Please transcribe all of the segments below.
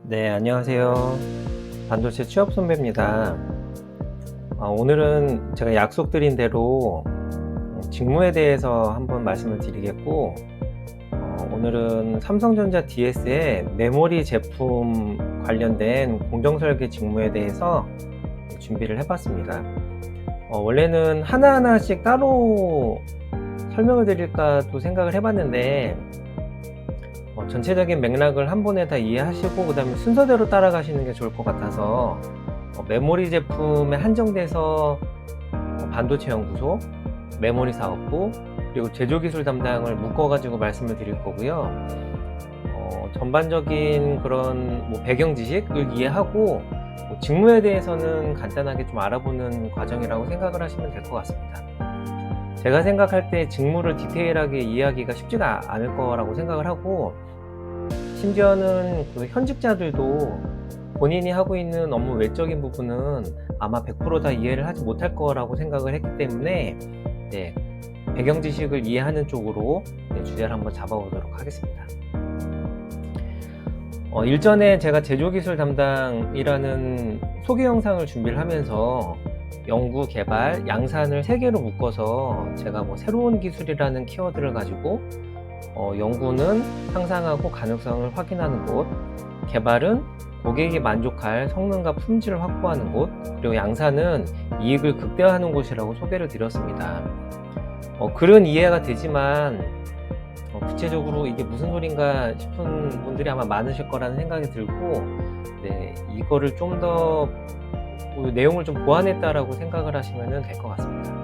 네, 안녕하세요. 반도체 취업 선배입니다. 오늘은 제가 약속드린 대로 직무에 대해서 한번 말씀을 드리겠고, 오늘은 삼성전자 DS의 메모리 제품 관련된 공정설계 직무에 대해서 준비를 해봤습니다. 원래는 하나하나씩 따로 설명을 드릴까도 생각을 해봤는데, 전체적인 맥락을 한 번에 다 이해하시고 그 다음에 순서대로 따라가시는 게 좋을 것 같아서 메모리 제품에 한정돼서 반도체 연구소, 메모리 사업부, 그리고 제조기술 담당을 묶어가지고 말씀을 드릴 거고요. 전반적인 그런 배경 지식을 이해하고 직무에 대해서는 간단하게 좀 알아보는 과정이라고 생각을 하시면 될 것 같습니다. 제가 생각할 때 직무를 디테일하게 이해하기가 쉽지가 않을 거라고 생각을 하고, 심지어는 그 현직자들도 본인이 하고 있는 업무 외적인 부분은 아마 100% 다 이해를 하지 못할 거라고 생각을 했기 때문에 배경 지식을 이해하는 쪽으로 주제를 한번 잡아보도록 하겠습니다. 일전에 제가 제조기술 담당이라는 소개 영상을 준비를 하면서 연구, 개발, 양산을 3개로 묶어서 제가 새로운 기술이라는 키워드를 가지고 연구는 상상하고 가능성을 확인하는 곳, 개발은 고객이 만족할 성능과 품질을 확보하는 곳, 그리고 양산은 이익을 극대화하는 곳이라고 소개를 드렸습니다. 글은 이해가 되지만 구체적으로 이게 무슨 소린가 싶은 분들이 아마 많으실 거라는 생각이 들고, 이거를 좀 더 내용을 좀 보완했다라고 생각을 하시면 될 것 같습니다.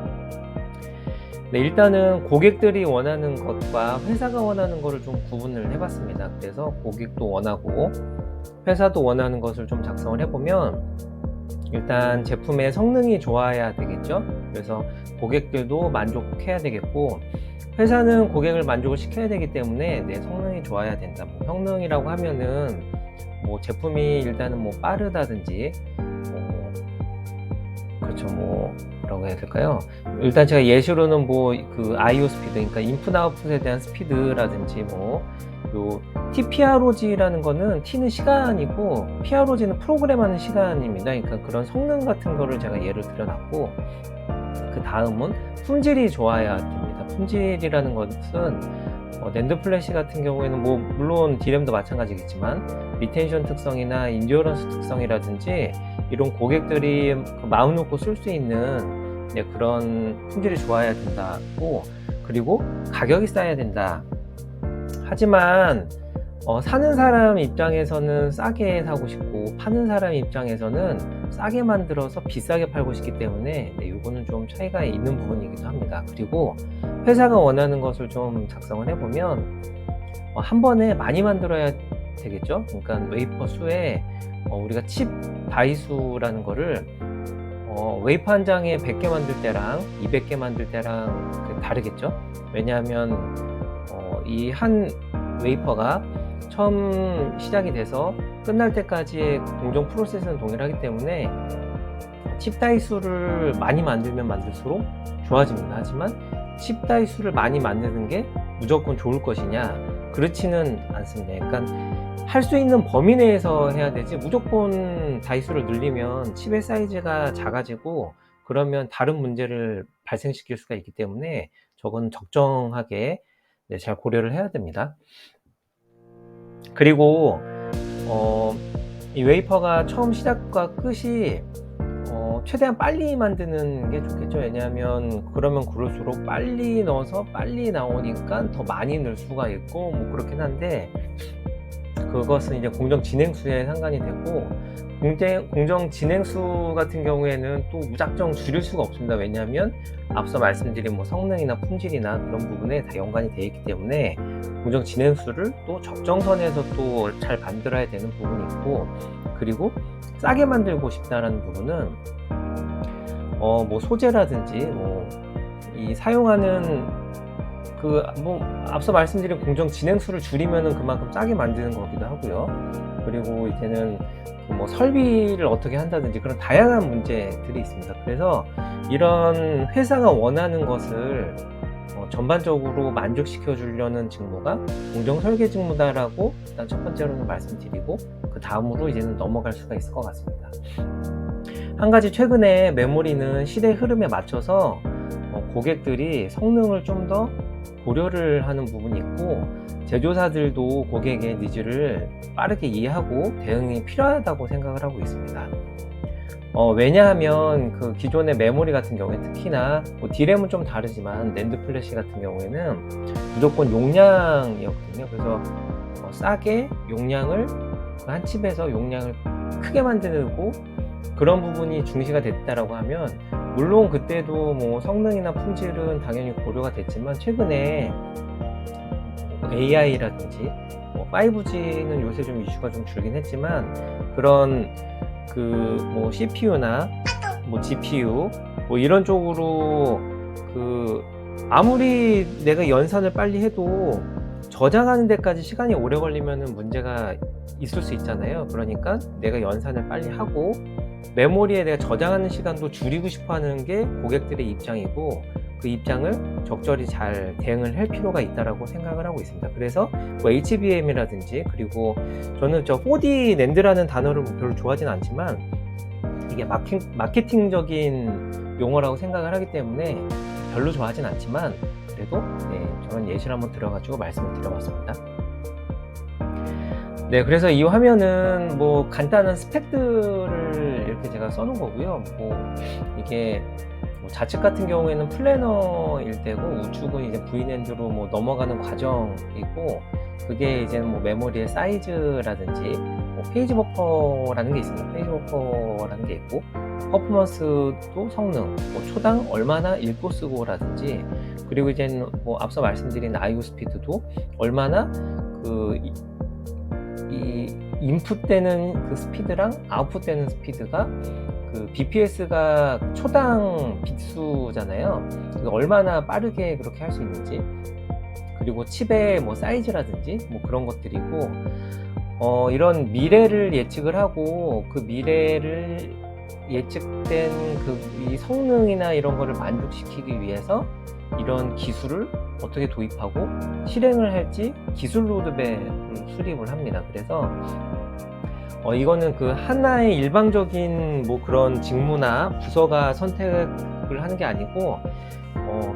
일단은 고객들이 원하는 것과 회사가 원하는 것을 좀 구분을 해봤습니다. 그래서 고객도 원하고 회사도 원하는 것을 좀 작성을 해보면, 일단 제품의 성능이 좋아야 되겠죠. 그래서 고객들도 만족해야 되겠고, 회사는 고객을 만족을 시켜야 되기 때문에 성능이 좋아야 된다. 성능이라고 하면은 제품이 일단은 빠르다든지, 그렇죠. 뭐라고 해야 될까요? 일단 제가 예시로는 그 IO 스피드, 그러니까 인풋 아웃풋에 대한 스피드라든지 요 TPROG라는 거는 T는 시간이고 PROG는 프로그램하는 시간입니다. 그러니까 그런 성능 같은 거를 제가 예를 들어놨고, 그 다음은 품질이 좋아야 됩니다. 품질이라는 것은 낸드 플래시 같은 경우에는 물론 D램도 마찬가지겠지만 리텐션 특성이나 인듀어런스 특성이라든지 이런 고객들이 마음 놓고 쓸 수 있는 그런 품질이 좋아야 된다고, 그리고 가격이 싸야 된다. 하지만 사는 사람 입장에서는 싸게 사고 싶고 파는 사람 입장에서는 싸게 만들어서 비싸게 팔고 싶기 때문에 이거는 좀 차이가 있는 부분이기도 합니다. 그리고 회사가 원하는 것을 좀 작성을 해보면 한 번에 많이 만들어야 되겠죠. 그러니까 웨이퍼 수에 우리가 칩 바이수라는 거를 웨이퍼 한 장에 100개 만들 때랑 200개 만들 때랑 다르겠죠. 왜냐하면 이 한 웨이퍼가 처음 시작이 돼서 끝날 때까지의 공정 프로세스는 동일하기 때문에 칩 다이수를 많이 만들면 만들수록 좋아집니다. 하지만 칩 다이수를 많이 만드는 게 무조건 좋을 것이냐? 그렇지는 않습니다. 그러니까 할 수 있는 범위 내에서 해야 되지, 무조건 다이수를 늘리면 칩의 사이즈가 작아지고 그러면 다른 문제를 발생시킬 수가 있기 때문에 저건 적정하게 잘 고려를 해야 됩니다. 그리고 이 웨이퍼가 처음 시작과 끝이 최대한 빨리 만드는 게 좋겠죠. 왜냐하면 그러면 그럴수록 빨리 넣어서 빨리 나오니까 더 많이 넣을 수가 있고 그렇긴 한데, 그것은 이제 공정 진행수에 상관이 되고, 공정 진행수 같은 경우에는 또 무작정 줄일 수가 없습니다. 왜냐하면 앞서 말씀드린 성능이나 품질이나 그런 부분에 다 연관이 되어 있기 때문에 공정 진행수를 또 적정선에서 또 잘 만들어야 되는 부분이 있고, 그리고 싸게 만들고 싶다라는 부분은 소재라든지 이 사용하는 앞서 말씀드린 공정 진행수를 줄이면은 그만큼 싸게 만드는 거기도 하고요. 그리고 이제는 설비를 어떻게 한다든지 그런 다양한 문제들이 있습니다. 그래서 이런 회사가 원하는 것을 전반적으로 만족시켜 주려는 직무가 공정 설계 직무다라고 일단 첫 번째로는 말씀드리고, 그 다음으로 이제는 넘어갈 수가 있을 것 같습니다. 한 가지, 최근에 메모리는 시대 흐름에 맞춰서 고객들이 성능을 좀 더 고려를 하는 부분이 있고, 제조사들도 고객의 니즈를 빠르게 이해하고 대응이 필요하다고 생각을 하고 있습니다. 왜냐하면 그 기존의 메모리 같은 경우에, 특히나 D램은 좀 다르지만 낸드 플래시 같은 경우에는 무조건 용량이었거든요. 그래서 싸게 용량을, 한 칩에서 용량을 크게 만들고 그런 부분이 중시가 됐다라고 하면, 물론 그때도 뭐 성능이나 품질은 당연히 고려가 됐지만, 최근에 AI라든지 5G는 요새 좀 이슈가 좀 줄긴 했지만, 그런 뭐 CPU나 뭐 GPU 뭐 이런 쪽으로 아무리 내가 연산을 빨리 해도 저장하는 데까지 시간이 오래 걸리면은 문제가 있을 수 있잖아요. 그러니까 내가 연산을 빨리 하고 메모리에 내가 저장하는 시간도 줄이고 싶어 하는 게 고객들의 입장이고, 그 입장을 적절히 잘 대응을 할 필요가 있다라고 생각을 하고 있습니다. 그래서 뭐 HBM이라든지, 그리고 저는 4D 낸드라는 단어를 별로 좋아하진 않지만 이게 마케팅적인 용어라고 생각을 하기 때문에 별로 좋아하진 않지만, 그래도 저런 예시를 한번 들어가지고 말씀을 드려봤습니다. 그래서 이 화면은 뭐 간단한 스펙들을 이렇게 제가 써놓은 거고요. 이게 좌측 같은 경우에는 플래너일 때고, 우측은 이제 V낸드로 뭐 넘어가는 과정이고, 그게 이제 뭐 메모리의 사이즈라든지 페이지 버퍼라는 게 있습니다. 페이지 버퍼라는 게 있고, 퍼포먼스도 성능, 초당 얼마나 읽고 쓰고라든지, 그리고 이제 뭐 앞서 말씀드린 IO 스피드도 얼마나 이 인풋되는 그 스피드랑 아웃풋되는 스피드가 BPS가 초당 빗수잖아요. 얼마나 빠르게 그렇게 할 수 있는지, 그리고 칩의 뭐 사이즈라든지 뭐 그런 것들이고, 이런 미래를 예측을 하고, 그 미래를 예측된 이 성능이나 이런 거를 만족시키기 위해서 이런 기술을 어떻게 도입하고 실행을 할지 기술 로드맵을 수립을 합니다. 그래서 이거는 그 하나의 일방적인 뭐 그런 직무나 부서가 선택을 하는 게 아니고,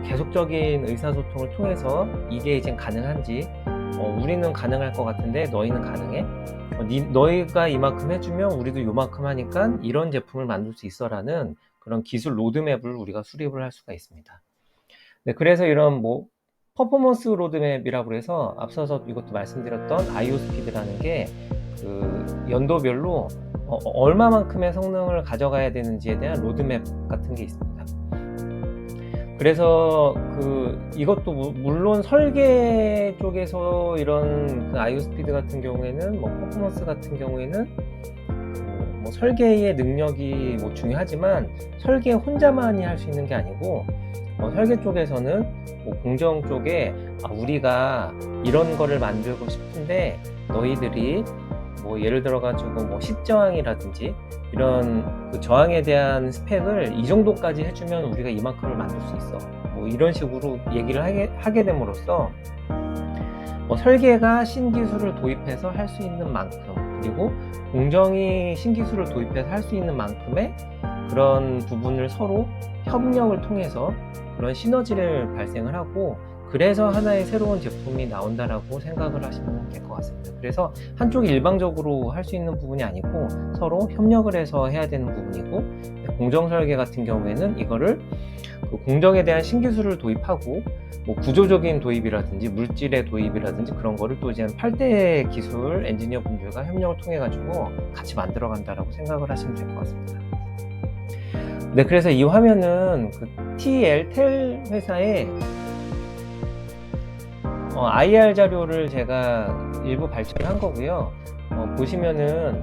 계속적인 의사소통을 통해서 이게 이제 가능한지, 우리는 가능할 것 같은데 너희는 가능해? 너희가 이만큼 해주면 우리도 요만큼 하니까 이런 제품을 만들 수 있어라는 그런 기술 로드맵을 우리가 수립을 할 수가 있습니다. 그래서 이런 뭐 퍼포먼스 로드맵이라고 해서 앞서서 이것도 말씀드렸던 IO 스피드라는 게 연도별로 얼마만큼의 성능을 가져가야 되는지에 대한 로드맵 같은 게 있습니다. 그래서 이것도 물론 설계 쪽에서 이런 IO 스피드 같은 경우에는, 뭐 퍼포먼스 같은 경우에는 뭐 설계의 능력이 뭐 중요하지만, 설계 혼자만이 할 수 있는 게 아니고, 설계 쪽에서는 뭐 공정 쪽에 우리가 이런 거를 만들고 싶은데 너희들이 뭐 예를 들어 가지고 뭐 십저항이라든지 이런 저항에 대한 스펙을 이 정도까지 해주면 우리가 이만큼을 만들 수 있어, 뭐 이런 식으로 얘기를 하게 됨으로써 뭐 설계가 신기술을 도입해서 할 수 있는 만큼, 그리고 공정이 신기술을 도입해서 할 수 있는 만큼의 그런 부분을 서로 협력을 통해서 그런 시너지를 발생을 하고, 그래서 하나의 새로운 제품이 나온다라고 생각을 하시면 될 것 같습니다. 그래서 한쪽이 일방적으로 할 수 있는 부분이 아니고 서로 협력을 해서 해야 되는 부분이고, 공정 설계 같은 경우에는 이거를 공정에 대한 신기술을 도입하고, 뭐 구조적인 도입이라든지 물질의 도입이라든지 그런 거를 또 이제 8대 기술 엔지니어 분들과 협력을 통해 가지고 같이 만들어 간다라고 생각을 하시면 될 것 같습니다. 그래서 이 화면은 TL텔 회사의 IR 자료를 제가 일부 발췌한 거고요. 보시면은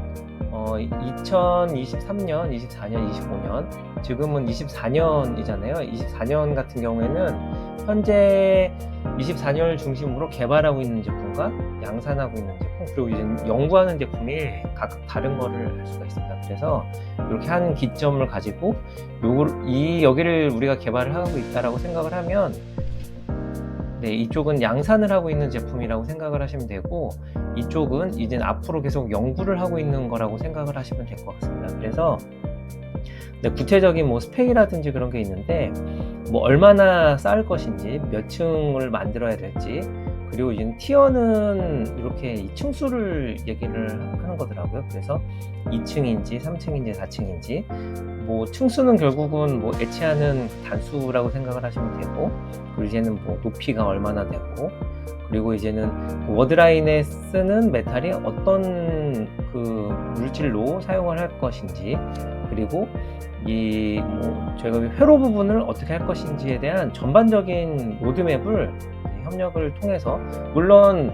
2023년, 24년, 25년, 지금은 24년이잖아요. 24년 같은 경우에는 현재 24년을 중심으로 개발하고 있는 제품과 양산하고 있는 제품, 그리고 이제 연구하는 제품이 각각 다른 거를 할 수가 있습니다. 그래서 이렇게 한 기점을 가지고 여기를 우리가 개발을 하고 있다라고 생각을 하면 네, 이쪽은 양산을 하고 있는 제품이라고 생각을 하시면 되고, 이쪽은 이제 앞으로 계속 연구를 하고 있는 거라고 생각을 하시면 될 것 같습니다. 그래서 네, 구체적인 뭐 스펙이라든지 그런 게 있는데, 뭐 얼마나 쌓을 것인지, 몇 층을 만들어야 될지, 그리고 이제 티어는 이렇게 이 층수를 얘기를 하는 거더라고요. 그래서 2층인지 3층인지 4층인지, 뭐 층수는 결국은 뭐 애치하는 단수라고 생각을 하시면 되고, 그리고 이제는 뭐 높이가 얼마나 되고, 그리고 이제는 그 워드라인에 쓰는 메탈이 어떤 그 물질로 사용을 할 것인지, 그리고 이 뭐 저희가 회로 부분을 어떻게 할 것인지에 대한 전반적인 로드맵을 협력을 통해서, 물론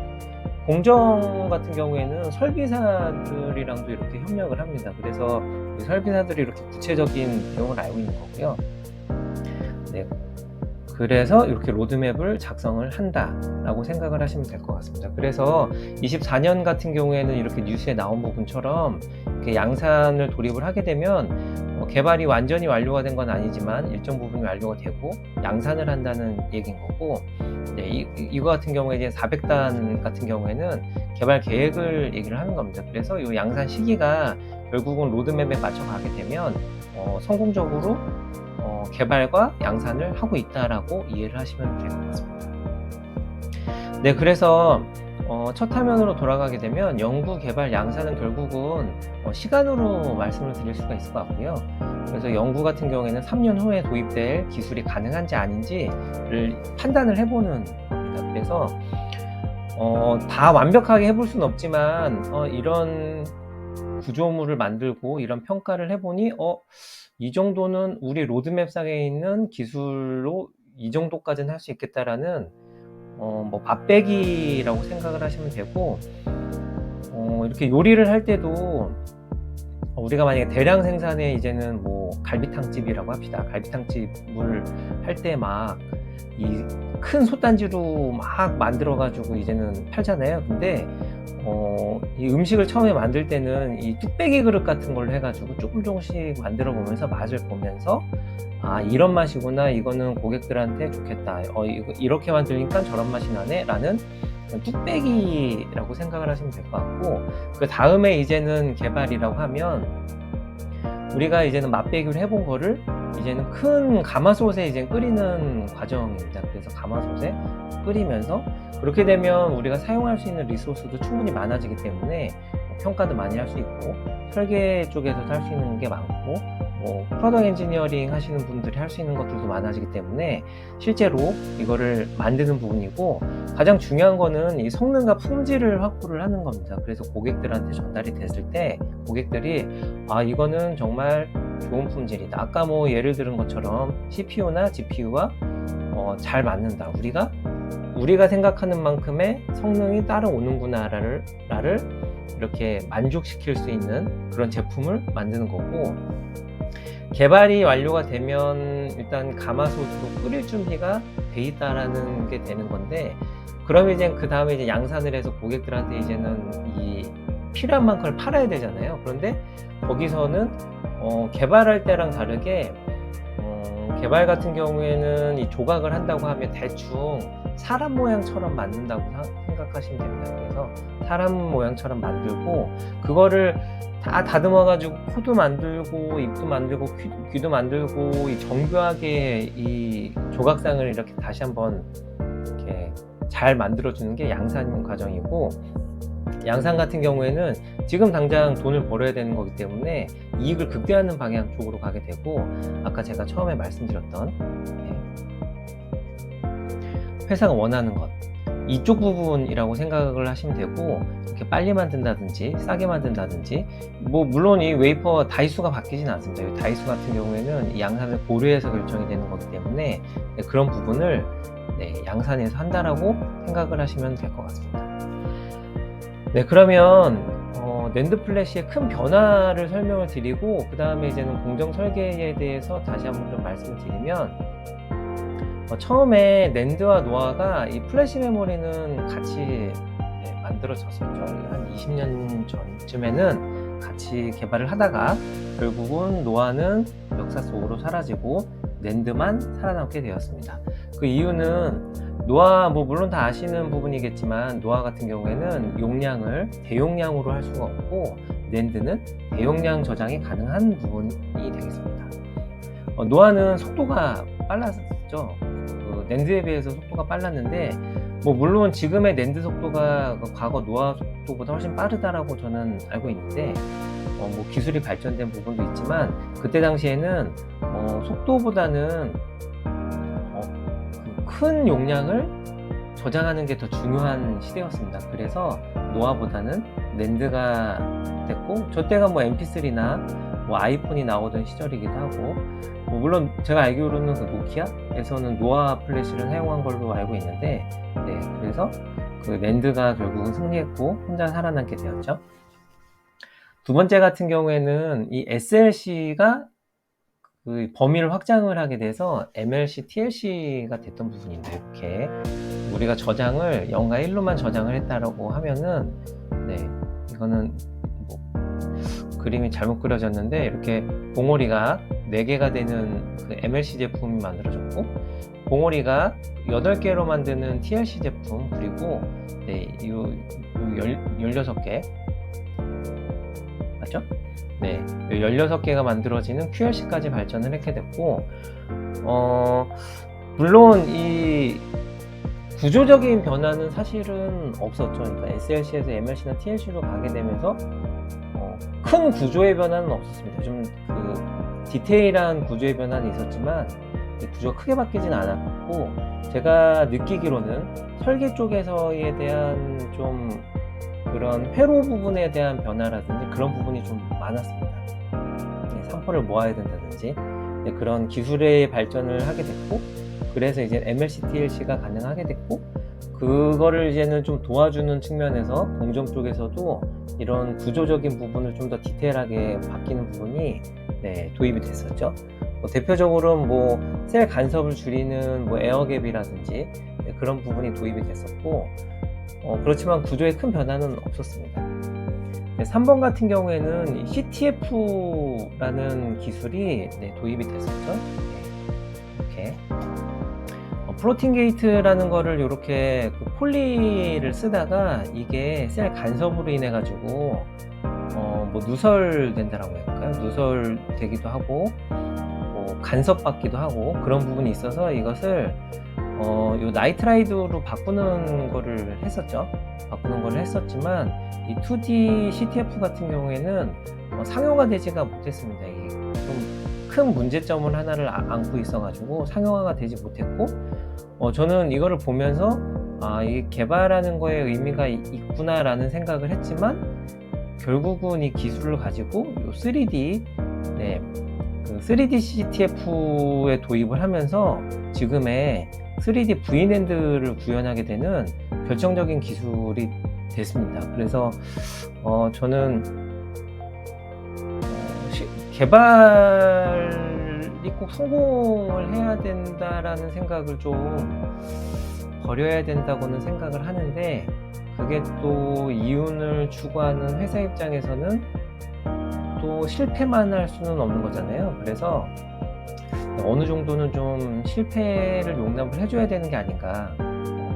공정 같은 경우에는 설비사들이랑도 이렇게 협력을 합니다. 그래서 이 설비사들이 이렇게 구체적인 비용을 알고 있는 거고요. 네, 그래서 이렇게 로드맵을 작성을 한다라고 생각을 하시면 될 것 같습니다. 그래서 24년 같은 경우에는 이렇게 뉴스에 나온 부분처럼 이렇게 양산을 돌입을 하게 되면 개발이 완전히 완료가 된 건 아니지만 일정 부분이 완료가 되고 양산을 한다는 얘기인 거고, 네, 이거 같은 경우에 이제 400단 같은 경우에는 개발 계획을 얘기를 하는 겁니다. 그래서 이 양산 시기가 결국은 로드맵에 맞춰 가게 되면 성공적으로 개발과 양산을 하고 있다라고 이해를 하시면 될 것 같습니다. 네, 그래서 첫 화면으로 돌아가게 되면 연구, 개발, 양산은 결국은 시간으로 말씀을 드릴 수가 있을 것 같고요. 그래서 연구 같은 경우에는 3년 후에 도입될 기술이 가능한지 아닌지를 판단을 해보는 겁니다. 그래서 다 완벽하게 해볼 수는 없지만 이런 구조물을 만들고 이런 평가를 해보니 이 정도는 우리 로드맵상에 있는 기술로 이 정도까지는 할 수 있겠다라는 뭐 맛배기라고 생각을 하시면 되고, 이렇게 요리를 할 때도 우리가 만약에 대량 생산에 이제는 뭐 갈비탕집이라고 합시다. 갈비탕집을 할 때 막 이 큰 솥단지로 막 만들어 가지고 이제는 팔잖아요. 근데 이 음식을 처음에 만들 때는 이 뚝배기 그릇 같은 걸로 해가지고 조금씩 만들어 보면서 맛을 보면서, 아, 이런 맛이구나, 이거는 고객들한테 좋겠다, 이거 이렇게 만들니까 저런 맛이 나네 라는 뚝배기라고 생각을 하시면 될 것 같고, 그 다음에 이제는 개발이라고 하면 우리가 이제는 맛배기를 해본 거를 이제는 큰 가마솥에 이제 끓이는 과정입니다. 그래서 가마솥에 끓이면서, 그렇게 되면 우리가 사용할 수 있는 리소스도 충분히 많아지기 때문에 평가도 많이 할 수 있고, 설계 쪽에서도 할 수 있는 게 많고, 프로덕트 엔지니어링 하시는 분들이 할 수 있는 것들도 많아지기 때문에 실제로 이거를 만드는 부분이고, 가장 중요한 거는 이 성능과 품질을 확보를 하는 겁니다. 그래서 고객들한테 전달이 됐을 때 고객들이 이거는 정말 좋은 품질이다, 아까 뭐 예를 들은 것처럼 CPU나 GPU와 잘 맞는다, 우리가 생각하는 만큼의 성능이 따라오는구나를 이렇게 만족시킬 수 있는 그런 제품을 만드는 거고, 개발이 완료가 되면 일단 가마솥으로 끓일 준비가 돼 있다라는 게 되는 건데, 그러면 이제 그 다음에 이제 양산을 해서 고객들한테 이제는 이 필요한 만큼을 팔아야 되잖아요. 그런데 거기서는 개발할 때랑 다르게 개발 같은 경우에는 이 조각을 한다고 하면 대충 사람 모양처럼 만든다고 생각하시면 됩니다. 그래서 사람 모양처럼 만들고, 그거를 다 다듬어 가지고 코도 만들고 입도 만들고 귀도 만들고 이 정교하게 이 조각상을 이렇게 다시 한번 이렇게 잘 만들어 주는 게 양산 과정이고, 양산 같은 경우에는 지금 당장 돈을 벌어야 되는 거기 때문에 이익을 극대화하는 방향 쪽으로 가게 되고, 아까 제가 처음에 말씀드렸던 회사가 원하는 것, 이쪽 부분이라고 생각을 하시면 되고, 이렇게 빨리 만든다든지 싸게 만든다든지, 뭐 물론 이 웨이퍼 다이수가 바뀌진 않습니다. 이 다이수 같은 경우에는 이 양산을 고려해서 결정이 되는 거기 때문에 그런 부분을 양산에서 한다라고 생각을 하시면 될 것 같습니다. 네, 그러면 낸드 플래시의 큰 변화를 설명을 드리고, 그 다음에 이제는 공정 설계에 대해서 다시 한번 좀 말씀을 드리면, 처음에 낸드와 노아가 이 플래시 메모리는 같이 만들어졌었죠. 한 20년 전쯤에는 같이 개발을 하다가 결국은 노아는 역사 속으로 사라지고 낸드만 살아남게 되었습니다. 그 이유는 노아 뭐 물론 다 아시는 부분이겠지만 노아 같은 경우에는 용량을 대용량으로 할 수가 없고 낸드는 대용량 저장이 가능한 부분이 되겠습니다. 노아는 속도가 빨랐죠. 그 낸드에 비해서 속도가 빨랐는데 뭐 물론 지금의 낸드 속도가 과거 노아 속도보다 훨씬 빠르다라고 저는 알고 있는데 뭐 기술이 발전된 부분도 있지만 그때 당시에는 속도보다는 큰 용량을 저장하는 게 더 중요한 시대였습니다. 그래서 노아보다는 낸드가 됐고 저 때가 뭐 mp3나 뭐 아이폰이 나오던 시절이기도 하고 뭐 물론 제가 알기로는 그 노키아에서는 노아 플래시를 사용한 걸로 알고 있는데 네, 그래서 그 낸드가 결국은 승리했고 혼자 살아남게 되었죠. 두 번째 같은 경우에는 이 SLC가 그 범위를 확장을 하게 돼서 MLC, TLC가 됐던 부분인데 이렇게 우리가 저장을 0과 1로만 저장을 했다라고 하면은 네 이거는 뭐 그림이 잘못 그려졌는데 이렇게 봉오리가 4개가 되는 그 MLC 제품이 만들어졌고 봉오리가 8개로 만드는 TLC 제품 그리고 네, 요 16개 맞죠? 네, 16개가 만들어지는 QLC까지 발전을 했게 됐고 물론 이 구조적인 변화는 사실은 없었죠. 그러니까 SLC에서 MLC나 TLC로 가게 되면서 큰 구조의 변화는 없었습니다. 좀 그 디테일한 구조의 변화는 있었지만 구조가 크게 바뀌진 않았고 제가 느끼기로는 설계 쪽에서에 대한 좀 그런 회로 부분에 대한 변화라든지 그런 부분이 좀 많았습니다. 네, 산포를 모아야 된다든지 네, 그런 기술의 발전을 하게 됐고 그래서 이제 MLC, TLC가 가능하게 됐고 그거를 이제는 좀 도와주는 측면에서 공정 쪽에서도 이런 구조적인 부분을 좀 더 디테일하게 바뀌는 부분이 네, 도입이 됐었죠. 대표적으로 뭐 셀 간섭을 줄이는 뭐 에어갭이라든지 네, 그런 부분이 도입이 됐었고 그렇지만 구조에 큰 변화는 없었습니다. 3번 같은 경우에는 CTF라는 기술이 네, 도입이 됐었죠. 이렇게 플로팅 게이트라는 거를 이렇게 그 폴리를 쓰다가 이게 셀 간섭으로 인해 가지고 뭐 누설된다라고 할까요? 누설되기도 하고 뭐 간섭받기도 하고 그런 부분이 있어서 이것을 요 나이트라이드로 바꾸는 거를 했었죠. 바꾸는 걸 했었지만 이 2D CTF 같은 경우에는 상용화 되지가 못했습니다. 이게 좀 큰 문제점을 하나를 안고 있어가지고 상용화가 되지 못했고 저는 이거를 보면서 이 개발하는 거에 의미가 있구나라는 생각을 했지만 결국은 이 기술을 가지고 요 3D 네, 그 3D CTF에 도입을 하면서 지금의 3D V낸드를 구현하게 되는 결정적인 기술이 됐습니다. 그래서 저는 개발이 꼭 성공을 해야 된다라는 생각을 좀 버려야 된다고는 생각을 하는데 그게 또 이윤을 추구하는 회사 입장에서는 또 실패만 할 수는 없는 거잖아요. 그래서 어느 정도는 좀 실패를 용납을 해줘야 되는 게 아닌가.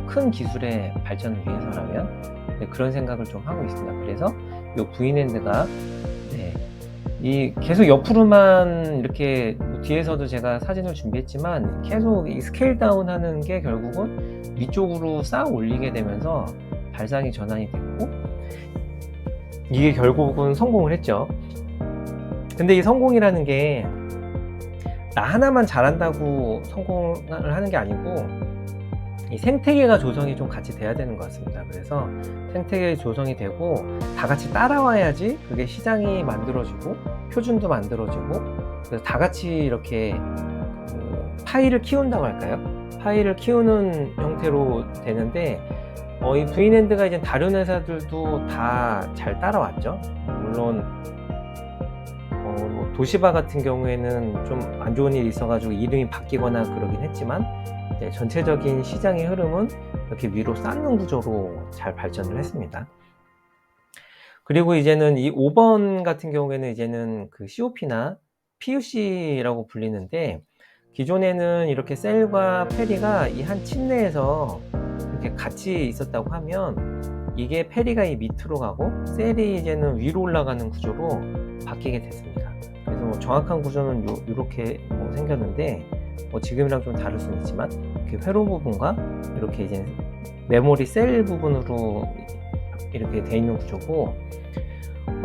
큰 기술의 발전을 위해서라면 네, 그런 생각을 좀 하고 있습니다. 그래서 이 V낸드가 네, 이 계속 옆으로만 이렇게 뭐 뒤에서도 제가 사진을 준비했지만 계속 이 스케일 다운 하는 게 결국은 위쪽으로 쌓아 올리게 되면서 발상이 전환이 됐고 이게 결국은 성공을 했죠. 근데 이 성공이라는 게 나 하나만 잘한다고 성공을 하는 게 아니고 이 생태계가 조성이 좀 같이 돼야 되는 것 같습니다. 그래서 생태계 조성이 되고 다 같이 따라와야지 그게 시장이 만들어지고 표준도 만들어지고 그래서 다 같이 이렇게 그 파이를 키운다고 할까요? 파이를 키우는 형태로 되는데 이 V낸드가 이제 다른 회사들도 다 잘 따라왔죠. 물론 뭐 도시바 같은 경우에는 좀 안 좋은 일이 있어가지고 이름이 바뀌거나 그러긴 했지만 네, 전체적인 시장의 흐름은 이렇게 위로 쌓는 구조로 잘 발전을 했습니다. 그리고 이제는 이 5번 같은 경우에는 이제는 그 COP나 PUC라고 불리는데 기존에는 이렇게 셀과 페리가 이 한 칩 내에서 이렇게 같이 있었다고 하면 이게 페리가 이 밑으로 가고 셀이 이제는 위로 올라가는 구조로 바뀌게 됐습니다. 그래서 뭐 정확한 구조는 이렇게 뭐 생겼는데 뭐 지금이랑 좀 다를 수는 있지만 이렇게 회로 부분과 이렇게 이제 메모리 셀 부분으로 이렇게 돼 있는 구조고,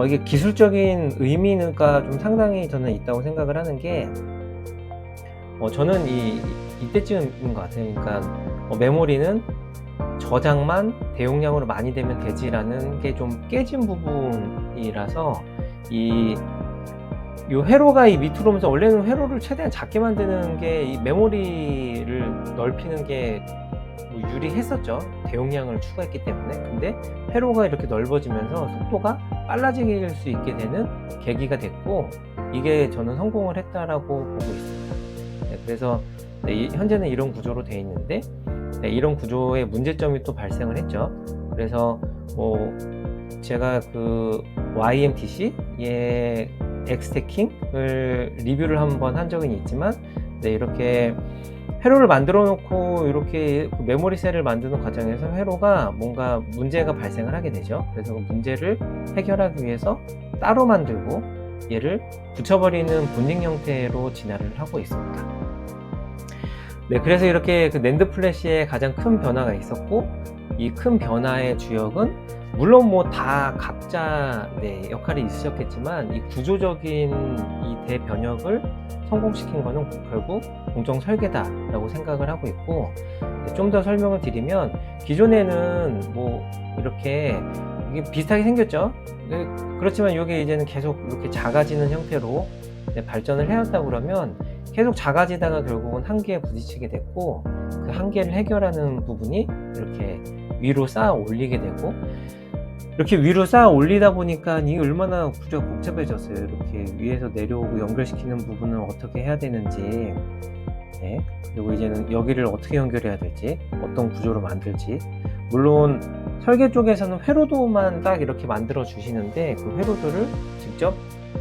이게 기술적인 의미가 좀 상당히 저는 있다고 생각을 하는 게, 저는 이때쯤인 것 같아요. 그러니까 메모리는 저장만 대용량으로 많이 되면 되지라는 게 좀 깨진 부분이라서 이 회로가 이 밑으로 오면서, 원래는 회로를 최대한 작게 만드는 게 이 메모리를 넓히는 게 뭐 유리했었죠. 대용량을 추가했기 때문에. 근데 회로가 이렇게 넓어지면서 속도가 빨라질 수 있게 되는 계기가 됐고, 이게 저는 성공을 했다라고 보고 있습니다. 네, 그래서 현재는 이런 구조로 되어 있는데, 이런 구조에 문제점이 또 발생을 했죠. 그래서 뭐 제가 그 YMTC의 엑스태킹을 리뷰를 한번 한 적은 있지만, 이렇게 회로를 만들어 놓고 이렇게 그 메모리 셀을 만드는 과정에서 회로가 뭔가 문제가 발생을 하게 되죠. 그래서 그 문제를 해결하기 위해서 따로 만들고 얘를 붙여버리는 본딩 형태로 진화를 하고 있습니다. 네, 그래서 이렇게 그 낸드 플래시에 가장 큰 변화가 있었고, 이 큰 변화의 주역은 물론 뭐 다 각자 역할이 있으셨겠지만, 이 구조적인 이 대변혁을 성공시킨 거는 결국 공정 설계다라고 생각을 하고 있고, 좀 더 설명을 드리면, 기존에는 뭐 이렇게 이게 비슷하게 생겼죠. 그렇지만 이게 이제는 계속 이렇게 작아지는 형태로 발전을 해왔다고 그러면, 계속 작아지다가 결국은 한계에 부딪히게 됐고, 그 한계를 해결하는 부분이 이렇게 위로 쌓아 올리게 되고, 이렇게 위로 쌓아 올리다 보니까 이게 얼마나 구조가 복잡해졌어요. 이렇게 위에서 내려오고 연결시키는 부분은 어떻게 해야 되는지, 그리고 이제는 여기를 어떻게 연결해야 될지, 어떤 구조로 만들지. 물론 설계 쪽에서는 회로도만 딱 이렇게 만들어 주시는데, 그 회로도를 직접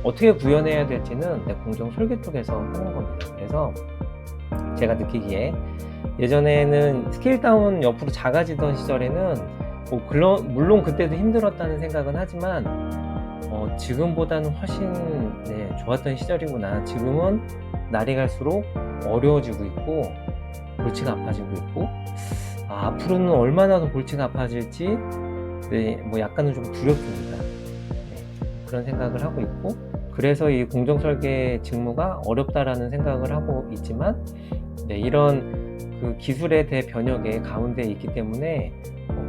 어떻게 구현해야 될지는 공정 설계 쪽에서 하는 겁니다. 그래서 제가 느끼기에 예전에는 스케일 다운 옆으로 작아지던 시절에는 물론 그때도 힘들었다는 생각은 하지만 지금보다는 훨씬 좋았던 시절이구나. 지금은 날이 갈수록 어려워지고 있고 골치가 아파지고 있고, 앞으로는 얼마나 더 골치가 아파질지 뭐 약간은 좀 두렵습니다. 그런 생각을 하고 있고, 그래서 이 공정설계 직무가 어렵다라는 생각을 하고 있지만, 이런 그 기술의 대변혁의 가운데 있기 때문에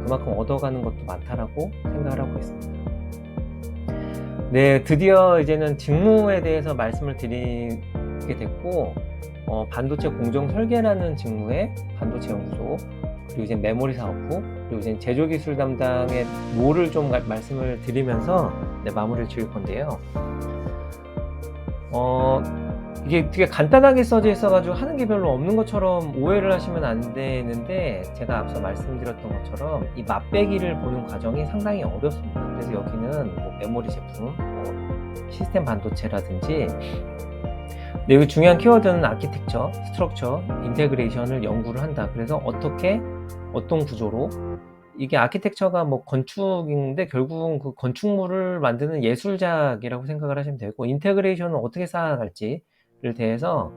그만큼 얻어가는 것도 많다라고 생각을 하고 있습니다. 네, 드디어 이제는 직무에 대해서 말씀을 드리게 됐고, 반도체 공정설계라는 직무의 반도체 연구소, 그리고 이제 메모리 사업부, 그리고 이제 제조기술 담당의 롤을 좀 말씀을 드리면서 마무리를 지을 건데요. 이게 되게 간단하게 써져 있어가지고 하는 게 별로 없는 것처럼 오해를 하시면 안 되는데, 제가 앞서 말씀드렸던 것처럼 이 맛배기를 보는 과정이 상당히 어렵습니다. 그래서 여기는 뭐 메모리 제품, 시스템 반도체라든지, 여기 중요한 키워드는 아키텍처, 스트럭처, 인테그레이션을 연구를 한다. 그래서 어떤 구조로, 이게 아키텍처가 뭐 건축인데 결국은 그 건축물을 만드는 예술작이라고 생각을 하시면 되고, 인테그레이션은 어떻게 쌓아갈지를 대해서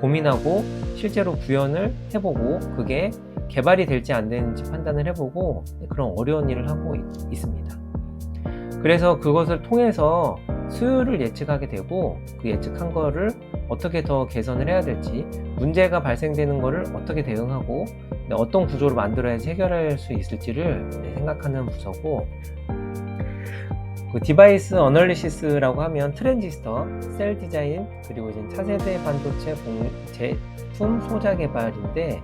고민하고 실제로 구현을 해보고 그게 개발이 될지 안 되는지 판단을 해보고, 그런 어려운 일을 하고 있습니다. 그래서 그것을 통해서 수요를 예측하게 되고, 그 예측한 거를 어떻게 더 개선을 해야 될지, 문제가 발생되는 거를 어떻게 대응하고 어떤 구조를 만들어야지 해결할 수 있을지를 생각하는 부서고, 그 디바이스 어널리시스라고 하면 트랜지스터, 셀 디자인, 그리고 이제 차세대 반도체 제품 소자 개발인데,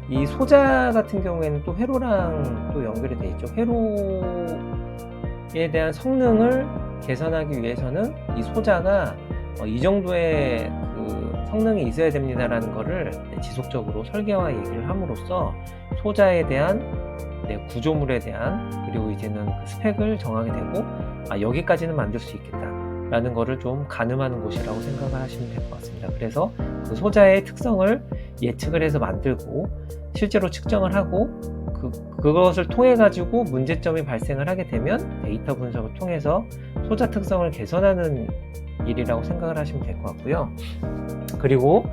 이 소자 같은 경우에는 또 회로랑 또 연결이 되어 있죠. 회로에 대한 성능을 개선하기 위해서는 이 소자가 이 정도의 그 성능이 있어야 됩니다라는 거를 지속적으로 설계와 얘기를 함으로써 소자에 대한 구조물에 대한, 그리고 이제는 그 스펙을 정하게 되고, 여기까지는 만들 수 있겠다, 라는 거를 좀 가늠하는 곳이라고 생각을 하시면 될 것 같습니다. 그래서 그 소자의 특성을 예측을 해서 만들고 실제로 측정을 하고 그것을 통해 가지고 문제점이 발생을 하게 되면 데이터 분석을 통해서 소자 특성을 개선하는 일이라고 생각을 하시면 될 것 같고요. 그리고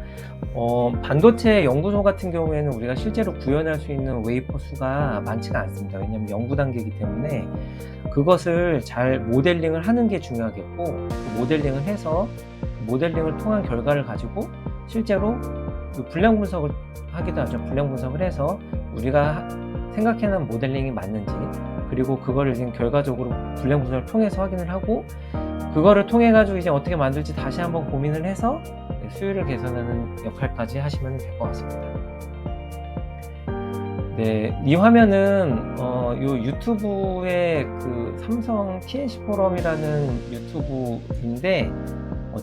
반도체 연구소 같은 경우에는 우리가 실제로 구현할 수 있는 웨이퍼 수가 많지가 않습니다. 왜냐하면 연구 단계이기 때문에 그것을 잘 모델링을 하는 게 중요하겠고, 그 모델링을 해서 모델링을 통한 결과를 가지고 실제로 분량 분석을 하기도 하죠. 분량 분석을 해서 우리가 생각해놓은 모델링이 맞는지, 그리고 그거를 이제 결과적으로 분량 분석을 통해서 확인을 하고, 그거를 통해 가지고 이제 어떻게 만들지 다시 한번 고민을 해서 수율을 개선하는 역할까지 하시면 될 것 같습니다. 네, 이 화면은 요 유튜브의 그 삼성 TNC 포럼이라는 유튜브인데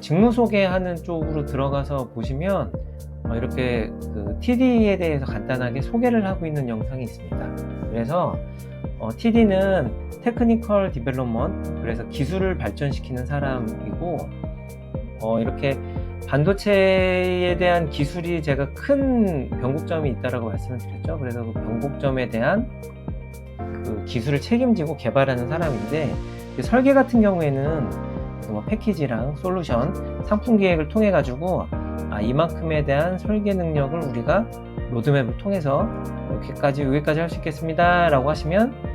직무 소개하는 쪽으로 들어가서 보시면 이렇게 그 TD에 대해서 간단하게 소개를 하고 있는 영상이 있습니다. 그래서 TD는 테크니컬 디벨롭먼트, 그래서 기술을 발전시키는 사람이고, 이렇게 반도체에 대한 기술이 제가 큰 변곡점이 있다라고 말씀을 드렸죠. 그래서 그 변곡점에 대한 그 기술을 책임지고 개발하는 사람인데, 설계 같은 경우에는 뭐 패키지랑 솔루션, 상품 기획을 통해 가지고 이만큼에 대한 설계 능력을 우리가 로드맵을 통해서 여기까지 할 수 있겠습니다 라고 하시면,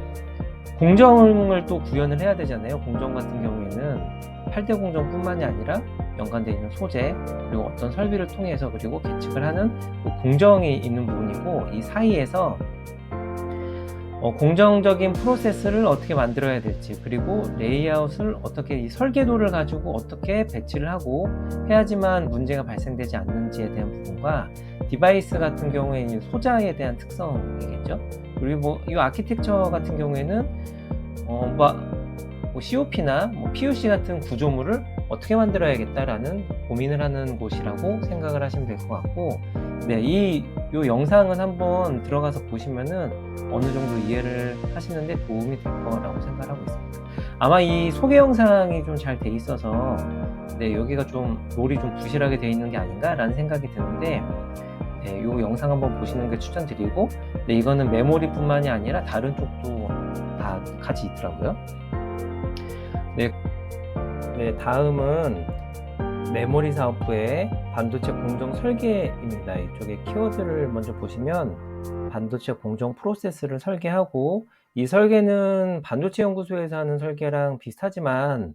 공정을 또 구현을 해야 되잖아요. 공정 같은 경우에는 8대 공정 뿐만이 아니라 연관되어 있는 소재, 그리고 어떤 설비를 통해서 그리고 계측을 하는 공정이 있는 부분이고, 이 사이에서 공정적인 프로세스를 어떻게 만들어야 될지, 그리고 레이아웃을 어떻게, 이 설계도를 가지고 어떻게 배치를 하고 해야지만 문제가 발생되지 않는지에 대한 부분과, 디바이스 같은 경우에는 소자에 대한 특성이겠죠. 그리고 이 아키텍처 같은 경우에는 COP나 PUC 같은 구조물을 어떻게 만들어야겠다라는 고민을 하는 곳이라고 생각을 하시면 될 것 같고, 네, 이 영상은 한번 들어가서 보시면은 어느 정도 이해를 하시는데 도움이 될 거라고 생각하고 있습니다. 아마 이 소개 영상이 좀 잘 돼 있어서 여기가 좀 롤이 좀 부실하게 돼 있는 게 아닌가라는 생각이 드는데, 이 영상 한번 보시는 게 추천드리고, 이거는 메모리뿐만이 아니라 다른 쪽도 다 같이 있더라고요. 다음은 메모리 사업부의 반도체 공정 설계입니다. 이쪽에 키워드를 먼저 보시면 반도체 공정 프로세스를 설계하고, 이 설계는 반도체 연구소에서 하는 설계랑 비슷하지만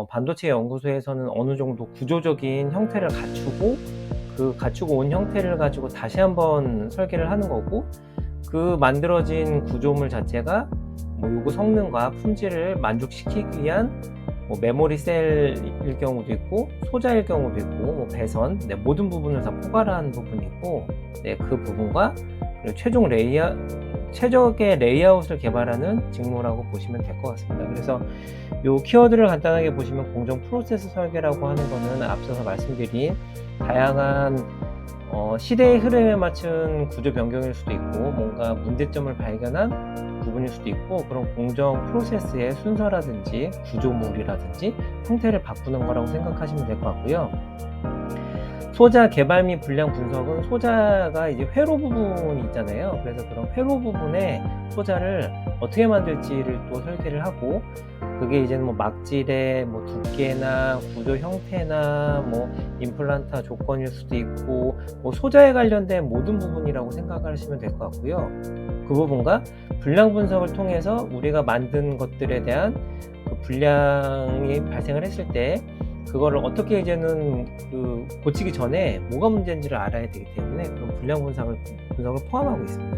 반도체 연구소에서는 어느 정도 구조적인 형태를 갖추고 온 형태를 가지고 다시 한번 설계를 하는 거고, 그 만들어진 구조물 자체가 요구 성능과 품질을 만족시키기 위한 메모리 셀일 경우도 있고, 소자일 경우도 있고, 배선, 모든 부분을 다 포괄한 부분이 있고, 그 부분과 그리고 최적의 레이아웃을 개발하는 직무라고 보시면 될 것 같습니다. 그래서 요 키워드를 간단하게 보시면, 공정 프로세스 설계라고 하는 거는 앞서서 말씀드린 다양한 시대의 흐름에 맞춘 구조 변경일 수도 있고, 뭔가 문제점을 발견한 부분일 수도 있고, 그런 공정 프로세스의 순서라든지 구조물이라든지 형태를 바꾸는 거라고 생각하시면 될 것 같고요. 소자 개발 및 분량 분석은 소자가 이제 회로 부분이 있잖아요. 그래서 그런 회로 부분에 소자를 어떻게 만들지를 또 설계를 하고, 그게 이제는 막질의 두께나 구조 형태나 임플란트 조건일 수도 있고, 소자에 관련된 모든 부분이라고 생각을 하시면 될 것 같고요. 그 부분과 분량 분석을 통해서 우리가 만든 것들에 대한 그 분량이 발생을 했을 때 그거를 어떻게 이제는 고치기 전에 뭐가 문제인지를 알아야 되기 때문에 그런 분량 분석을 포함하고 있습니다.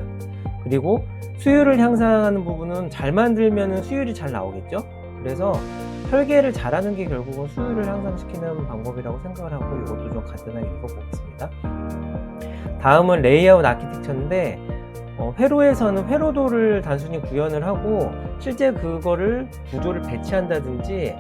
그리고 수율을 향상하는 부분은 잘 만들면 수율이 잘 나오겠죠. 그래서 설계를 잘하는 게 결국은 수율을 향상시키는 방법이라고 생각을 하고, 이것도 좀 간단하게 읽어보겠습니다. 다음은 레이아웃 아키텍처인데, 회로에서는 회로도를 단순히 구현을 하고 실제 그거를 구조를 배치한다든지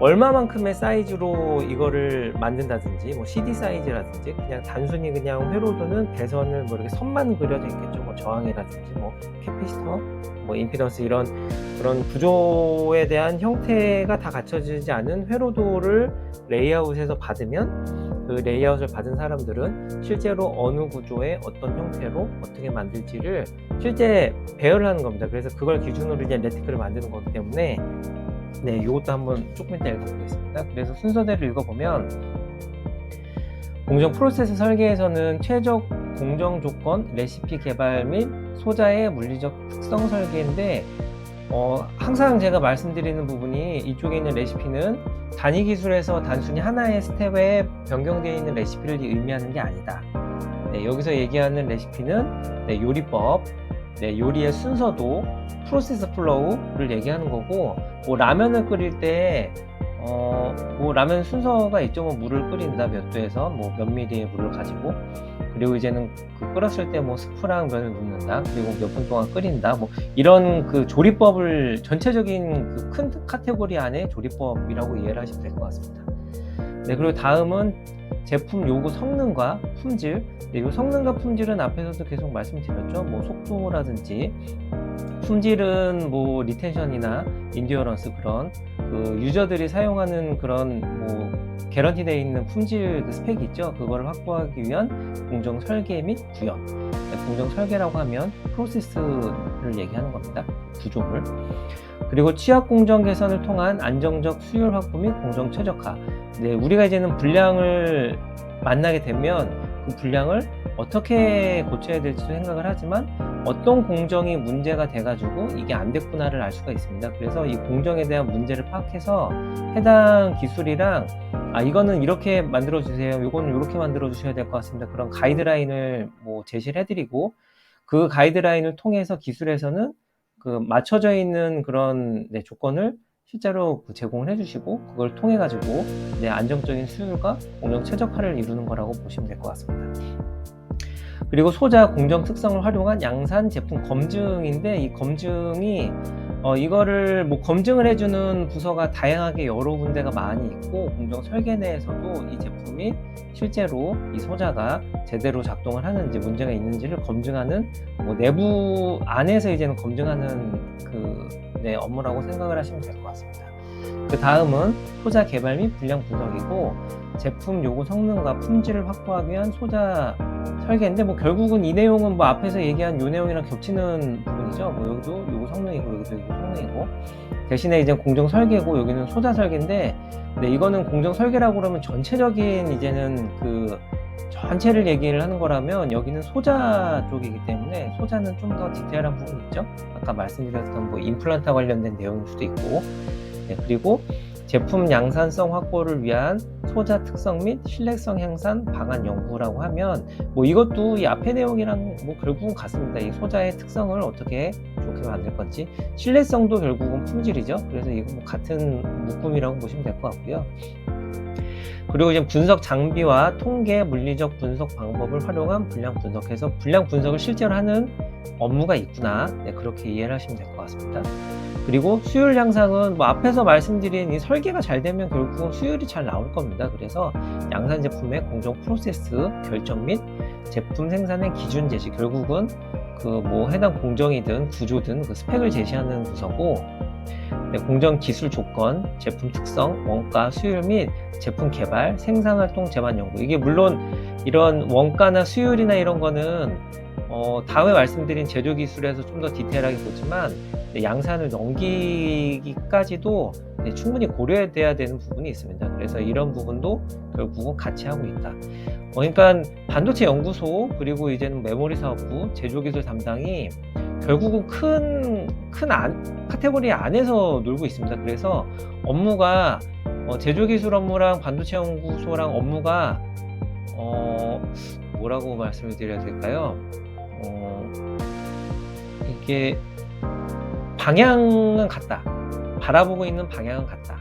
얼마만큼의 사이즈로 이거를 만든다든지 뭐 CD 사이즈라든지 그냥 단순히 그냥 회로도는 배선을 뭐 이렇게 선만 그려져 있겠죠. 뭐 저항이라든지 뭐 캐피시터, 뭐 임피던스 이런 그런 구조에 대한 형태가 다 갖춰지지 않은 회로도를 레이아웃에서 받으면 그 레이아웃을 받은 사람들은 실제로 어느 구조의 어떤 형태로 어떻게 만들지를 실제 배열을 하는 겁니다. 그래서 그걸 기준으로 이제 레티클을 만드는 거기 때문에 네, 이것도 한번 조금 이따 읽어보겠습니다. 그래서 순서대로 읽어보면 공정 프로세스 설계에서는 최적 공정 조건, 레시피 개발 및 소자의 물리적 특성 설계인데 항상 제가 말씀드리는 부분이 이쪽에 있는 레시피는 단위 기술에서 단순히 하나의 스텝에 변경되어 있는 레시피를 의미하는 게 아니다. 네, 여기서 얘기하는 레시피는 네, 요리법, 네, 요리의 순서도, 프로세스 플로우를 얘기하는 거고, 뭐 라면을 끓일 때 뭐 라면 순서가 있죠. 뭐 물을 끓인다, 몇 도에서 뭐 몇 미리의 물을 가지고, 그리고 이제는 그 끓었을 때 뭐 스프랑 면을 붓는다, 그리고 몇 분 동안 끓인다, 뭐 이런 그 조리법을 전체적인 그 큰 카테고리 안에 조리법이라고 이해를 하시면 될 것 같습니다. 네, 그리고 다음은 제품 요구 성능과 품질. 네, 요 성능과 품질은 앞에서도 계속 말씀드렸죠. 뭐 속도라든지, 품질은 뭐 리텐션이나 인디어런스, 그런 그 유저들이 사용하는 그런 뭐 개런티 되어 있는 품질 그 스펙이 있죠. 그거를 확보하기 위한 공정 설계 및 구현. 네, 공정 설계라고 하면 프로세스를 얘기하는 겁니다. 구조물. 그리고 취약 공정 개선을 통한 안정적 수율 확보 및 공정 최적화. 네, 우리가 이제는 불량을 만나게 되면 그 불량을 어떻게 고쳐야 될지도 생각을 하지만 어떤 공정이 문제가 돼가지고 이게 안 됐구나를 알 수가 있습니다. 그래서 이 공정에 대한 문제를 파악해서 해당 기술이랑 이거는 이렇게 만들어 주세요, 이거는 이렇게 만들어 주셔야 될 것 같습니다, 그런 가이드라인을 뭐 제시를 해드리고, 그 가이드라인을 통해서 기술에서는 그 맞춰져 있는 그런 네, 조건을 실제로 제공을 해주시고, 그걸 통해 가지고 네, 안정적인 수율과 공정 최적화를 이루는 거라고 보시면 될 것 같습니다. 그리고 소자 공정 특성을 활용한 양산 제품 검증인데, 이 검증이 이거를 뭐 검증을 해주는 부서가 다양하게 여러 군데가 많이 있고, 공정 설계 내에서도 이 제품이 실제로 이 소자가 제대로 작동을 하는지 문제가 있는지를 검증하는 뭐 내부 안에서 이제는 검증하는 그 네, 업무라고 생각을 하시면 될 것 같습니다. 그 다음은 소자 개발 및 불량 분석이고, 제품 요구 성능과 품질을 확보하기 위한 소자 설계인데, 뭐 결국은 이 내용은 뭐 앞에서 얘기한 요 내용이랑 겹치는 부분이죠. 뭐 여기도 요구 성능이고 여기도 요구 성능이고, 대신에 이제 공정 설계고 여기는 소자 설계인데, 네, 이거는 공정 설계라고 그러면 전체적인 이제는 그 전체를 얘기를 하는 거라면, 여기는 소자 쪽이기 때문에 소자는 좀 더 디테일한 부분이 있죠. 아까 말씀드렸던 뭐 임플란트 관련된 내용일 수도 있고, 네, 그리고 제품 양산성 확보를 위한 소자 특성 및 신뢰성 향상 방안 연구라고 하면, 뭐 이것도 이 앞의 내용이랑 뭐 결국은 같습니다. 이 소자의 특성을 어떻게 좋게 만들 건지, 신뢰성도 결국은 품질이죠. 그래서 이거 뭐 같은 묶음이라고 보시면 될 것 같고요. 그리고 이제 분석 장비와 통계, 물리적 분석 방법을 활용한 불량 분석해서 불량 분석을 실제로 하는 업무가 있구나, 네, 그렇게 이해를 하시면 될 것 같습니다. 그리고 수율 향상은 뭐 앞에서 말씀드린 이 설계가 잘 되면 결국은 수율이 잘 나올 겁니다. 그래서 양산 제품의 공정 프로세스 결정 및 제품 생산의 기준 제시, 결국은 그 뭐 해당 공정이든 구조든 그 스펙을 제시하는 부서고, 네, 공정 기술 조건, 제품 특성, 원가, 수율 및 제품 개발, 생산활동 제반 연구. 이게 물론 이런 원가나 수율이나 이런 거는 다음에 말씀드린 제조 기술에서 좀 더 디테일하게 보지만, 네, 양산을 넘기기까지도 네, 충분히 고려해야 되는 부분이 있습니다. 그래서 이런 부분도 결국은 같이 하고 있다. 그러니까 반도체 연구소, 그리고 이제는 메모리 사업부, 제조기술 담당이 결국은 큰 카테고리 안에서 놀고 있습니다. 그래서 업무가 제조기술 업무랑 반도체 연구소랑 업무가 뭐라고 말씀을 드려야 될까요? 이게 방향은 같다. 바라보고 있는 방향은 같다.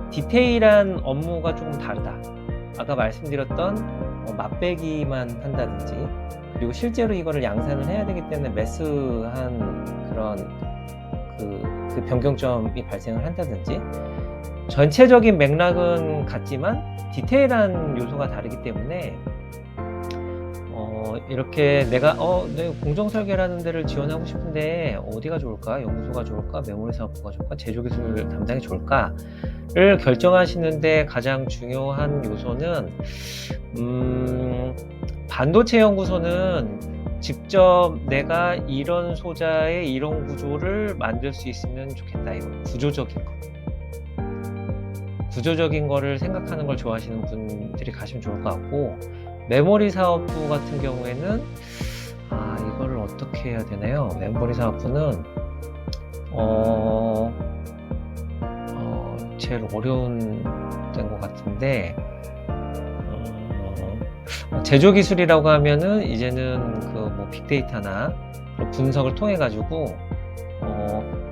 디테일한 업무가 조금 다르다. 아까 말씀드렸던 맛배기만 한다든지, 그리고 실제로 이거를 양산을 해야 되기 때문에 매스한 그런 그 변경점이 발생을 한다든지, 전체적인 맥락은 같지만 디테일한 요소가 다르기 때문에 이렇게 내가 내 공정 설계라는 데를 지원하고 싶은데 어디가 좋을까? 연구소가 좋을까? 메모리 사업부가 좋을까? 제조기술 담당이 좋을까?를 결정하시는데 가장 중요한 요소는 반도체 연구소는 직접 내가 이런 소자의 이런 구조를 만들 수 있으면 좋겠다. 이거 구조적인 거를 생각하는 걸 좋아하시는 분들이 가시면 좋을 것 같고, 메모리 사업부 같은 경우에는 이거를 어떻게 해야 되나요? 메모리 사업부는 제일 어려운 된 것 같은데, 제조 기술이라고 하면은 이제는 그 뭐 빅데이터나 분석을 통해 가지고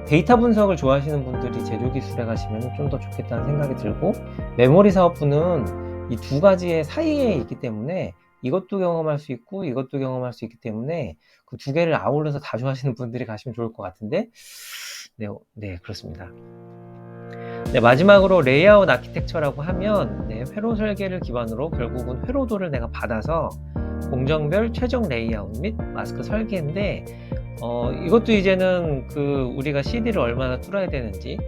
데이터 분석을 좋아하시는 분들이 제조 기술에 가시면 좀 더 좋겠다는 생각이 들고, 메모리 사업부는 이 두 가지의 사이에 있기 때문에 이것도 경험할 수 있고 이것도 경험할 수 있기 때문에 그 두 개를 아울러서 다 좋아하시는 분들이 가시면 좋을 것 같은데, 네, 그렇습니다. 네, 마지막으로 레이아웃 아키텍처라고 하면 회로 설계를 기반으로 결국은 회로도를 내가 받아서 공정별 최종 레이아웃 및 마스크 설계인데, 이것도 이제는 우리가 CD를 얼마나 뚫어야 되는지,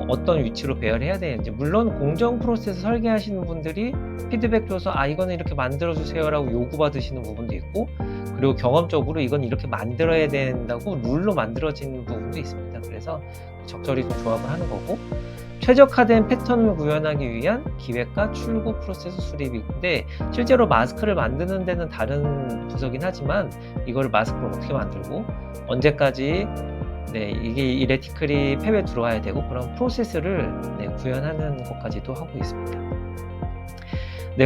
어떤 위치로 배열해야 되는지, 물론 공정 프로세스 설계하시는 분들이 피드백 줘서 이거는 이렇게 만들어 주세요 라고 요구받으시는 부분도 있고, 그리고 경험적으로 이건 이렇게 만들어야 된다고 룰로 만들어진 부분도 있습니다. 그래서 적절히 좀 조합을 하는 거고, 최적화된 패턴을 구현하기 위한 기획과 출고 프로세스 수립인데, 실제로 마스크를 만드는 데는 다른 부서긴 하지만 이거를 마스크를 어떻게 만들고 언제까지 이게 이 레티클이 팹에 들어와야 되고, 그런 프로세스를 구현하는 것까지도 하고 있습니다.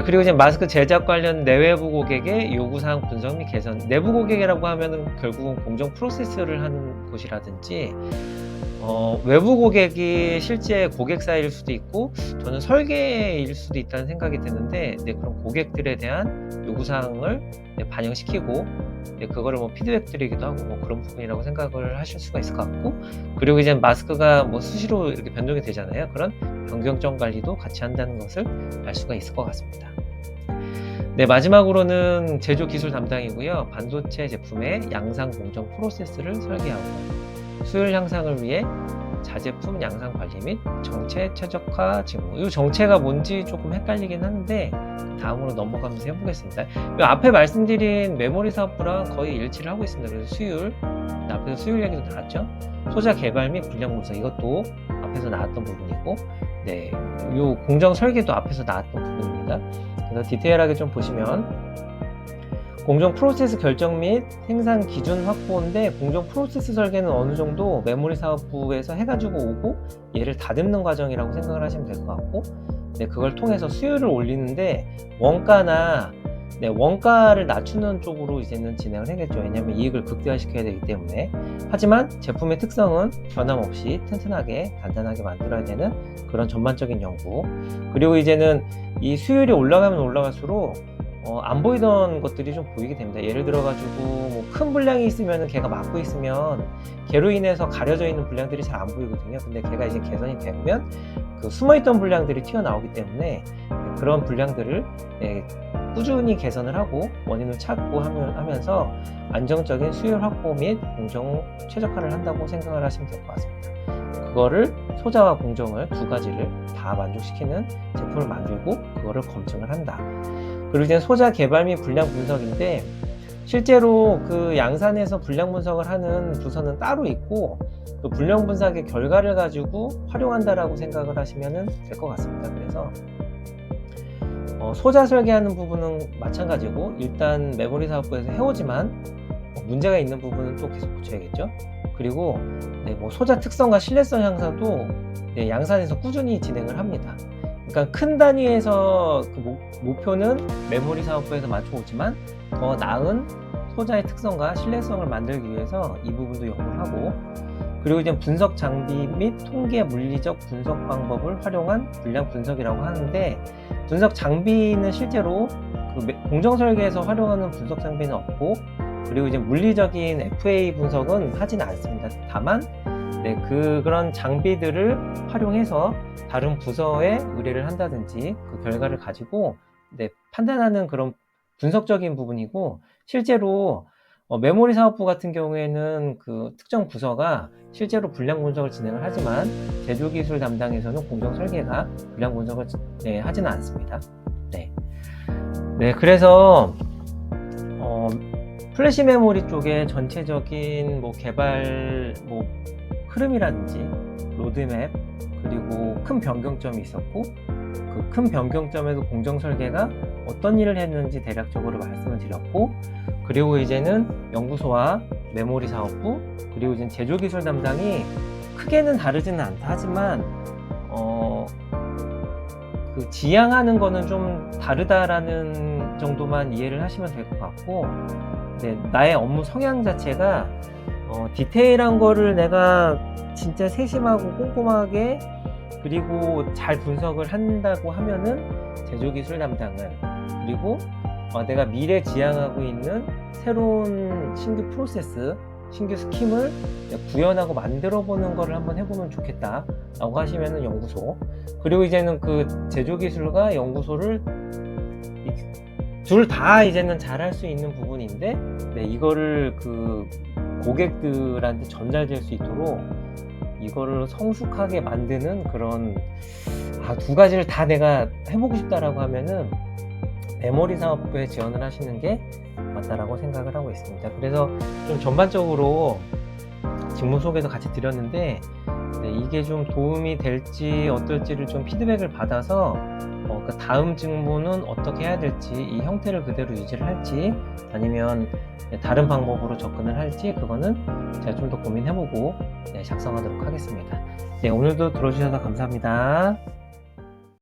그리고 이제 마스크 제작 관련 내외부 고객의 요구사항 분석 및 개선. 내부 고객이라고 하면은 결국은 공정 프로세스를 하는 곳이라든지, 외부 고객이 실제 고객사일 수도 있고 저는 설계일 수도 있다는 생각이 드는데, 그런 고객들에 대한 요구사항을 반영시키고 그거를 피드백 드리기도 하고 그런 부분이라고 생각을 하실 수가 있을 것 같고, 그리고 이제 마스크가 수시로 이렇게 변동이 되잖아요. 그런 변경점 관리도 같이 한다는 것을 알 수가 있을 것 같습니다. 마지막으로는 제조 기술 담당이고요. 반도체 제품의 양산 공정 프로세스를 설계하고 수율 향상을 위해 자제품 양산 관리 및 정체 최적화 직무. 이 정체가 뭔지 조금 헷갈리긴 하는데 다음으로 넘어가면서 해보겠습니다. 이 앞에 말씀드린 메모리 사업부랑 거의 일치를 하고 있습니다. 그래서 수율, 앞에서 수율 얘기도 나왔죠. 소자 개발 및 분량 분석, 이것도 앞에서 나왔던 부분이고, 이 공정 설계도 앞에서 나왔던 부분입니다. 그래서 디테일하게 좀 보시면, 공정 프로세스 결정 및 생산 기준 확보인데, 공정 프로세스 설계는 어느 정도 메모리 사업부에서 해가지고 오고 얘를 다듬는 과정이라고 생각을 하시면 될 것 같고, 그걸 통해서 수율을 올리는데 원가를 낮추는 쪽으로 이제는 진행을 하겠죠. 왜냐하면 이익을 극대화시켜야 되기 때문에. 하지만 제품의 특성은 변함없이 튼튼하게 단단하게 만들어야 되는 그런 전반적인 연구. 그리고 이제는 이 수율이 올라가면 올라갈수록 안 보이던 것들이 좀 보이게 됩니다. 예를 들어 가지고 큰 분량이 있으면 걔가 막고 있으면 걔로 인해서 가려져 있는 분량들이 잘 안 보이거든요. 근데 걔가 이제 개선이 되면 숨어있던 분량들이 튀어나오기 때문에 그런 분량들을 꾸준히 개선을 하고 원인을 찾고 하면서 안정적인 수율 확보 및 공정 최적화를 한다고 생각을 하시면 될 것 같습니다. 그거를 소자와 공정을 두 가지를 다 만족시키는 제품을 만들고 그거를 검증을 한다. 그리고 이제 소자 개발 및 분량 분석인데, 실제로 양산에서 분량 분석을 하는 부서는 따로 있고, 그 분량 분석의 결과를 가지고 활용한다라고 생각을 하시면 될 것 같습니다. 그래서 소자 설계하는 부분은 마찬가지고, 일단 메모리 사업부에서 해오지만 문제가 있는 부분은 또 계속 고쳐야겠죠. 그리고 소자 특성과 신뢰성 향상도 양산에서 꾸준히 진행을 합니다. 그러니까 큰 단위에서 목표는 메모리 사업부에서 맞춰오지만 더 나은 소자의 특성과 신뢰성을 만들기 위해서 이 부분도 연구를 하고, 그리고 이제 분석 장비 및 통계 물리적 분석 방법을 활용한 분량 분석이라고 하는데, 분석 장비는 실제로 공정 설계에서 활용하는 분석 장비는 없고, 그리고 이제 물리적인 FA 분석은 하지는 않습니다. 다만 네, 그런 장비들을 활용해서 다른 부서에 의뢰를 한다든지 그 결과를 가지고 네, 판단하는 그런 분석적인 부분이고, 실제로 메모리 사업부 같은 경우에는 그 특정 부서가 실제로 불량 분석을 진행을 하지만 제조기술 담당에서는 공정 설계가 불량 분석을 네, 하지는 않습니다. 네, 네, 그래서 플래시 메모리 쪽에 전체적인 뭐 개발 뭐 흐름이라든지 로드맵, 그리고 큰 변경점이 있었고 그 큰 변경점에서 공정 설계가 어떤 일을 했는지 대략적으로 말씀을 드렸고, 그리고 이제는 연구소와 메모리 사업부, 그리고 이제 제조기술 담당이 크게는 다르지는 않다 하지만 그 지향하는 거는 좀 다르다라는 정도만 이해를 하시면 될 것 같고, 네, 나의 업무 성향 자체가 디테일한 거를 내가 진짜 세심하고 꼼꼼하게 그리고 잘 분석을 한다고 하면은 제조기술 담당을, 그리고 내가 미래 지향하고 있는 새로운 신규 프로세스, 신규 스킴을 구현하고 만들어 보는 거를 한번 해보면 좋겠다 라고 하시면은 연구소, 그리고 이제는 그 제조기술과 연구소를 둘 다 이제는 잘할 수 있는 부분인데, 네, 이거를 그 고객들한테 전달될 수 있도록 이거를 성숙하게 만드는 그런 두 가지를 다 내가 해보고 싶다라고 하면은 메모리 사업부에 지원을 하시는 게 맞다라고 생각을 하고 있습니다. 그래서 좀 전반적으로 직무 소개도 같이 드렸는데, 네, 이게 좀 도움이 될지 어떨지를 좀 피드백을 받아서 그 다음 직무는 어떻게 해야 될지, 이 형태를 그대로 유지를 할지 아니면 다른 방법으로 접근을 할지, 그거는 제가 좀 더 고민해보고 네, 작성하도록 하겠습니다. 네, 오늘도 들어주셔서 감사합니다.